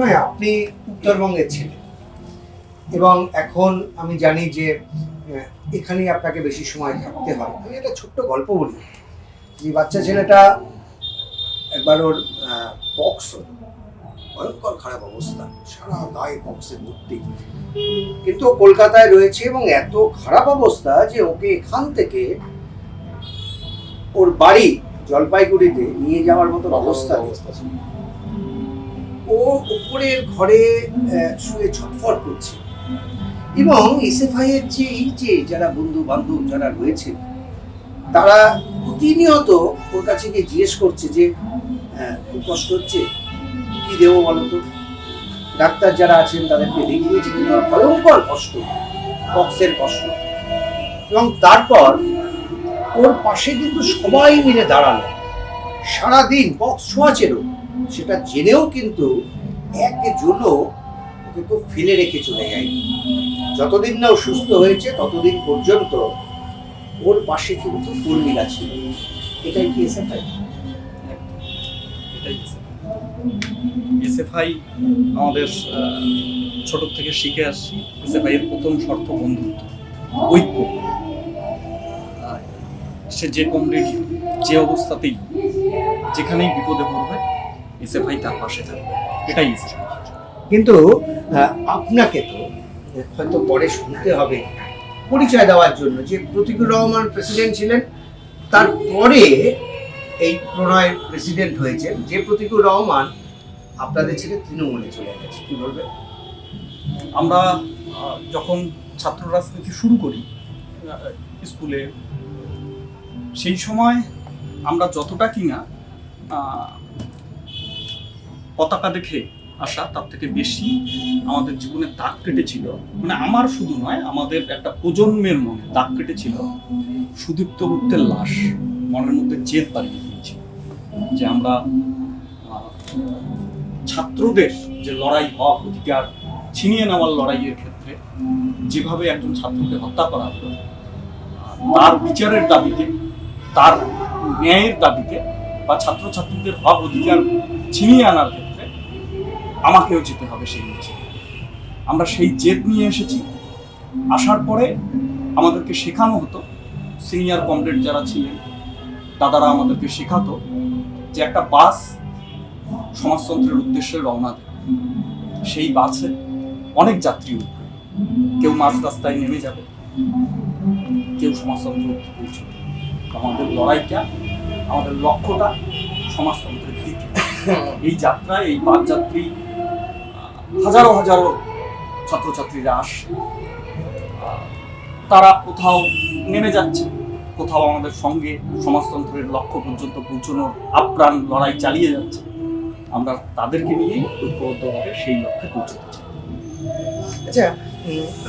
নয়, আপনি উত্তরবঙ্গের ছেলে এবং এখন আমি জানি যে এখানেই আপনাকে বেশি সময় থাকতে হয়। আমি একটা ছোট্ট গল্প বলি। যে বাচ্চা ছেলেটা একবার ওর পক্স হলো, ভয়ঙ্কর খারাপ অবস্থা, সারা গায়ে পক্সে ভর্তি, কিন্তু ও কলকাতায় রয়েছে এবং এত খারাপ অবস্থা যে ওকে এখান থেকে ওর বাড়ি জলপাইগুড়িতে নিয়ে যাওয়ার মতো অবস্থা ছিল। ও উপরের ঘরে শুয়ে ছটফট করছে এবং এসএফআই এর যে এই যে যারা বন্ধু বান্ধব যারা রয়েছে তারা প্রতিনিয়ত ওর কাছে গিয়ে জিজ্ঞেস করছে যে খুব কষ্ট হচ্ছে, কি দেবো বলো তো। ডাক্তার যারা আছেন তাদেরকে দেখিয়েছে, কিন্তু ভয়ঙ্কর কষ্ট, পক্সের কষ্ট। এবং তারপর ওর পাশে কিন্তু সবাই মিলে দাঁড়ালো, সারাদিন পক্স ছোঁয়াছিল সেটা জেনেও কিন্তু একজনও ওকে তো ফেলে রেখে চলে যায়নি। যতদিন না ও সুস্থ হয়েছে ততদিন পর্যন্ত ওর পাশে কিন্তু কর্মীরা ছিল। এটাই কি এসএফআই? এটাই এসএফআই। আমাদের ছোট থেকে শিখে আসছি এসএফআই এর প্রথম শর্ত বন্ধুত্ব, ঐক্য। সে যে কমরেডি যে অবস্থাতেই যেখানেই বিপদে পড়বে এসএফআই তার পাশে থাকবে, এটাই এসএফআই। কিন্তু আপনাকে তো হয়তো পরে শুনতে হবে পরিচয় দেওয়ার জন্য যে প্রতীকুর রহমান প্রেসিডেন্ট ছিলেন, তারপরে এই প্রণয় প্রেসিডেন্ট হয়েছেন, যে প্রতীকুর রহমান আপনাদের ছেড়ে তৃণমূলে চলে গেছে। কি বলবেন? আমরা যখন ছাত্র রাজনীতি শুরু করি স্কুলে, সেই সময় আমরা যতটা কিনা পতাকা দেখে আসা, তার থেকে বেশি আমাদের জীবনে দাগ কেটেছিল। মানে আমার শুধু নয়, আমাদের একটা প্রজন্মের মনে দাগ কেটেছিল সুদীপ্ত গুপ্তের লাশ মনের মধ্যে জেদ বাড়িয়ে দিয়েছিল যে আমরা ছাত্রদের যে লড়াই, হক অধিকার ছিনিয়ে নেওয়ার লড়াইয়ের ক্ষেত্রে যেভাবে একজন ছাত্রকে হত্যা করা হলো, তার বিচারের দাবিতে, তার ন্যায়ের দাবিতে বা ছাত্রছাত্রীদের হক অধিকার ছিনিয়ে আনার ক্ষেত্রে আমাকেও যেতে হবে সেই মিছিল। আমরা সেই জেদ নিয়ে এসেছি। আসার পরে আমাদেরকে শেখানো হতো, সিনিয়র কমরেড যারা ছিলেন দাদারা আমাদেরকে শেখাতো যে একটা বাস সমাজতন্ত্রের উদ্দেশ্যে রওনা দেবে, সেই বাসে অনেক যাত্রী উঠবে, কেউ মাঝ রাস্তায় নেমে যাবে, কেউ সমাজতন্ত্র পৌঁছবে। আমাদের লড়াইটা, আমাদের লক্ষ্যটা সমাজতন্ত্রের দিকে। এই যাত্রায় এই বাস যাত্রী হাজারো হাজারো ছাত্রছাত্রীরা আসে, তারা কোথাও নেমে যাচ্ছে, কোথাও আমাদের সঙ্গে সমাজতন্ত্রের লক্ষ্য পর্যন্ত পৌঁছানোর আপ্রাণ লড়াই চালিয়ে যাচ্ছে। আমরা তাদেরকে নিয়েই ঐক্যবদ্ধভাবে সেই লক্ষ্যে পৌঁছতে চাই। আচ্ছা,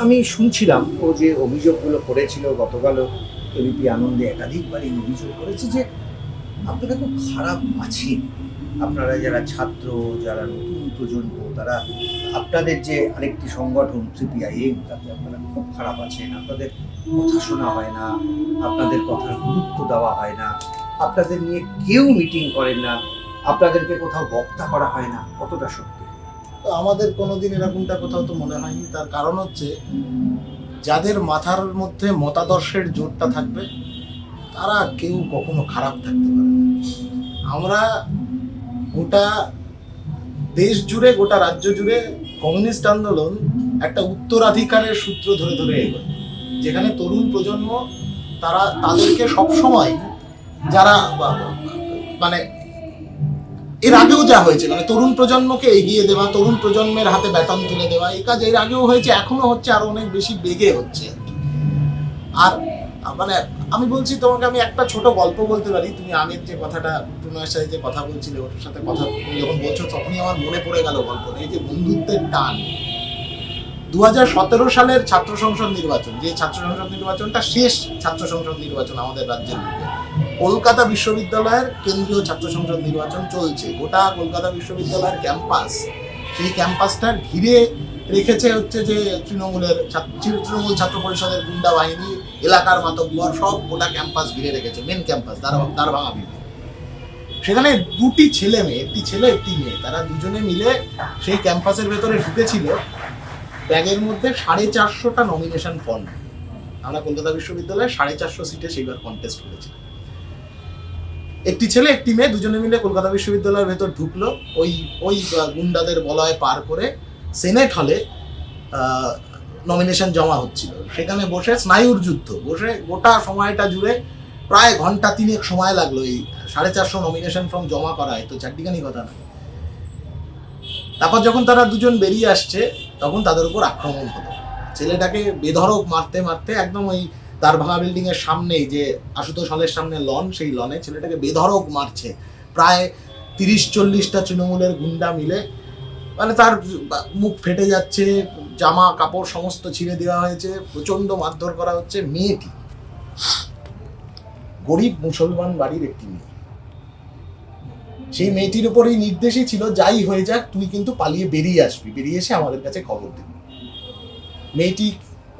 আমি শুনছিলাম ও যে অভিযোগগুলো করেছিল গতকালও এবিপি আনন্দে একাধিকবার এই অভিযোগ করেছে যে আপনারা খুব খারাপ আছেন, আপনারা যারা ছাত্র, যারা নতুন প্রজন্ম, তারা আপনাদের যে আরেকটি সংগঠন সিপিআইএম, তাতে আপনারা খুব খারাপ আছেন, আপনাদের কথা শোনা হয় না, আপনাদের কথার গুরুত্ব দেওয়া হয় না, আপনাদের নিয়ে কেউ মিটিং করেন না, আপনাদেরকে কোথাও বক্তা করা হয় না। কতটা সত্যি? তো আমাদের কোনোদিন এরকমটা কোথাও তো মনে হয়নি। তার কারণ হচ্ছে যাদের মাথার মধ্যে মতাদর্শের জোরটা থাকবে তারা কেউ কখনো খারাপ থাকতে পারে না। আমরা গোটা দেশ জুড়ে, গোটা রাজ্য জুড়ে কমিউনিস্ট আন্দোলন একটা উত্তরাধিকারের সূত্র ধরে ধরে এগোয়, যেখানে তরুণ প্রজন্ম তাদেরকে সবসময় যারা মানে এর আগেও যা হয়েছে, মানে তরুণ প্রজন্মকে এগিয়ে দেওয়া, তরুণ প্রজন্মের হাতে ব্যাটন তুলে দেওয়া, এই কাজ এর আগেও হয়েছে, এখনো হচ্ছে, আরো অনেক বেশি বেগে হচ্ছে। আর মানে আমি বলছি তোমাকে, আমি একটা ছোট গল্প বলতে পারি। তুমি আগের যে কথাটা তোমার সাথে যে কথা বলছিলে, ওটার সাথে কথা যখন বলছো তখনই আমার মনে পড়ে গেল গল্পটা। এই যে বন্ধুত্বের টান, 2017 সালের ছাত্র সংসদ নির্বাচন, যে ছাত্র সংসদ নির্বাচনটা শেষ ছাত্র সংসদ নির্বাচন আমাদের রাজ্যের বুকে, কলকাতা বিশ্ববিদ্যালয়ের কেন্দ্রীয় ছাত্র সংসদ নির্বাচন চলছে। গোটা কলকাতা বিশ্ববিদ্যালয়ের ক্যাম্পাস, সেই ক্যাম্পাসটা ঘিরে রেখেছে হচ্ছে যে তৃণমূল ছাত্র পরিষদের গুন্ডা বাহিনী, এলাকার মাতব্বর সব গোটা ক্যাম্পাস ঘিরে রেখেছে, মেন ক্যাম্পাস দ্বার ভাঙা বিল্ডিং। সেখানে দুটি ছেলে মেয়ে, একটি ছেলে একটি মেয়ে, তারা দুজনে মিলে সেই ক্যাম্পাসের ভেতরে ঢুকেছিল ব্যাগের মধ্যে 450টা নমিনেশন ফর্ম। আমরা কলকাতা বিশ্ববিদ্যালয়ে 450 সিটে সেইবার কন্টেস্ট করেছি। একটি ছেলে একটি মেয়ে দুজনে মিলে কলকাতা বিশ্ববিদ্যালয়ের ভেতর ঢুকলো, ওই ওই গুন্ডাদের বলয় পার করে সেনেট হলে নমিনেশন জমা হচ্ছিল। সেখানে বসে স্নায়ুর যুদ্ধ, বসে গোটা সময়টা জুড়ে প্রায় ঘন্টা 3 সময় লাগলো এই 450 নমিনেশন ফর্ম জমা করায়, তো চারটিখানি কথা না। তারপর যখন তারা দুজন বেরিয়ে আসছে তখন তাদের উপর আক্রমণ হলো। ছেলেটাকে বেধড়ক মারতে মারতে একদম ওই তারভাঙা বিল্ডিং এর সামনেই যে আশুতোষ হলের সামনে লন, সেই লনে ছেলেটাকে বেধড়ক মারছে প্রায় 30-40টা তৃণমূলের গুন্ডা মিলে। মানে তার মুখ ফেটে যাচ্ছে, জামা কাপড় সমস্ত ছিঁড়ে দেওয়া হয়েছে, প্রচন্ড মারধর করা হচ্ছে। মেয়েটি গরিব মুসলমান বাড়ির একটি মেয়ে, সেই মেয়েটির উপর এই নির্দেশই ছিল যাই হয়ে যাক তুই কিন্তু পালিয়ে বেরিয়ে আসবি, বেরিয়ে এসে আমাদের কাছে খবর দিবি। মেয়েটি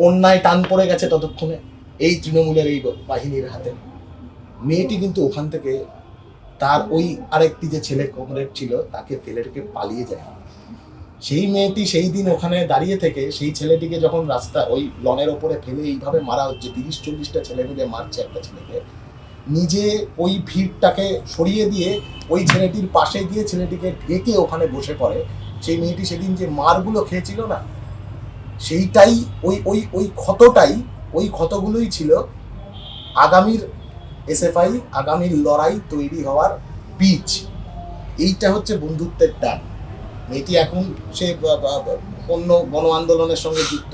অন্যায় টান পড়ে গেছে ততক্ষণে এই তৃণমূলের এই বাহিনীর হাতে। মেয়েটি কিন্তু ওখান থেকে তার ওই আরেকটি যে ছেলে কমরেড ছিল তাকে ফেলে রেখে পালিয়ে যায়। সেই মেয়েটি সেই দিন ওখানে দাঁড়িয়ে থেকে সেই ছেলেটিকে যখন রাস্তা ওই লনের ওপরে ফেলে এইভাবে মারা হচ্ছে, 30-40টা ছেলে মিলে মারছে একটা ছেলেকে, নিজে ওই ভিড়টাকে সরিয়ে দিয়ে ওই ছেলেটির পাশে গিয়ে ছেলেটিকে ঢেকে ওখানে বসে পড়ে। সেই মেয়েটি সেদিন যে মারগুলো খেয়েছিল না, সেইটাই ওই ওই ওই ক্ষতটাই, ওই ক্ষতগুলোই ছিল আগামীর এসএফআই, আগামীর লড়াই তৈরি হওয়ার বীজ। এইটা হচ্ছে বন্ধুত্বের টান। মেয়েটি এখন সে অন্য গণ আন্দোলনের সঙ্গে যুক্ত,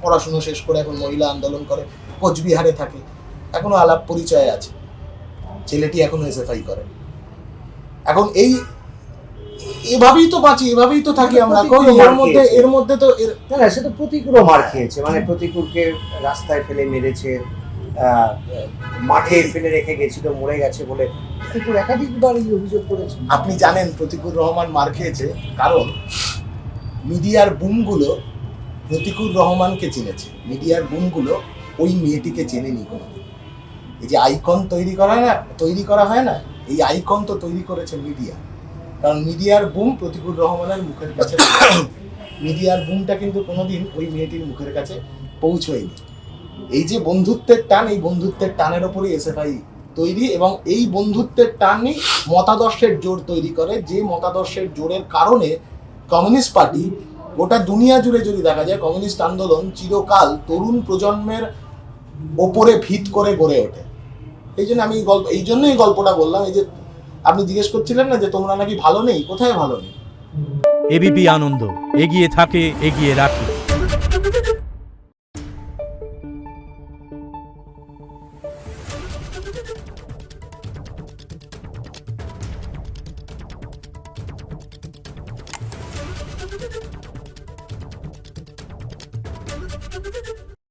পড়াশুনো শেষ করে এখন মহিলা আন্দোলন করে, কোচবিহারে থাকে, এখনো আলাপ পরিচয় আছে। ছেলেটি এখনো এসএফআই করে। এখন এই এভাবেই তো বাঁচি, এভাবেই তো থাকি আমরা। এর মধ্যে তো না, সে তো প্রতিকূলও মার খেয়েছে, মানে প্রতিকূলকে রাস্তায় ফেলে মেরেছে, মাঠে ফেলে রেখে গেছিল, মরে গেছে বলে প্রতিকূল একাধিকবার এই অভিযোগ করেছে। আপনি জানেন প্রতিকূল রহমান মার খেয়েছে কারণ মিডিয়ার বুমগুলো প্রতিকূল রহমানকে চিনেছে, মিডিয়ার বুমগুলো ওই মেয়েটিকে চেনেনি কোনোদিন। এই যে আইকন তৈরি করা হয় না, এই আইকন তো তৈরি করেছে মিডিয়া। কারণ মিডিয়ার বুম প্রতিকূল রহমানের মুখের কাছে, মিডিয়ার বুমটা কিন্তু কোনোদিন ওই মেয়েটির মুখের কাছে পৌঁছয়নি। এই যে বন্ধুত্বের টান, এই বন্ধুত্বের টানের ওপরই এসএফআই তৈরি, এবং এই বন্ধুত্বের টানই মতাদর্শের জোর তৈরি করে, যে মতাদর্শের জোরের কারণে কমিউনিস্ট পার্টি গোটা দুনিয়া জুড়ে যদি দেখা যায়, কমিউনিস্ট আন্দোলন চিরকাল তরুণ প্রজন্মের ওপরে ভিত করে গড়ে ওঠে। এই জন্য আমি এই জন্যই গল্পটা বললাম। এই যে আপনি জিজ্ঞেস করছিলেন না যে তোমরা নাকি ভালো নেই, কোথায় ভালো নেই। এবিপি আনন্দ এগিয়ে থাকে, এগিয়ে রাখে।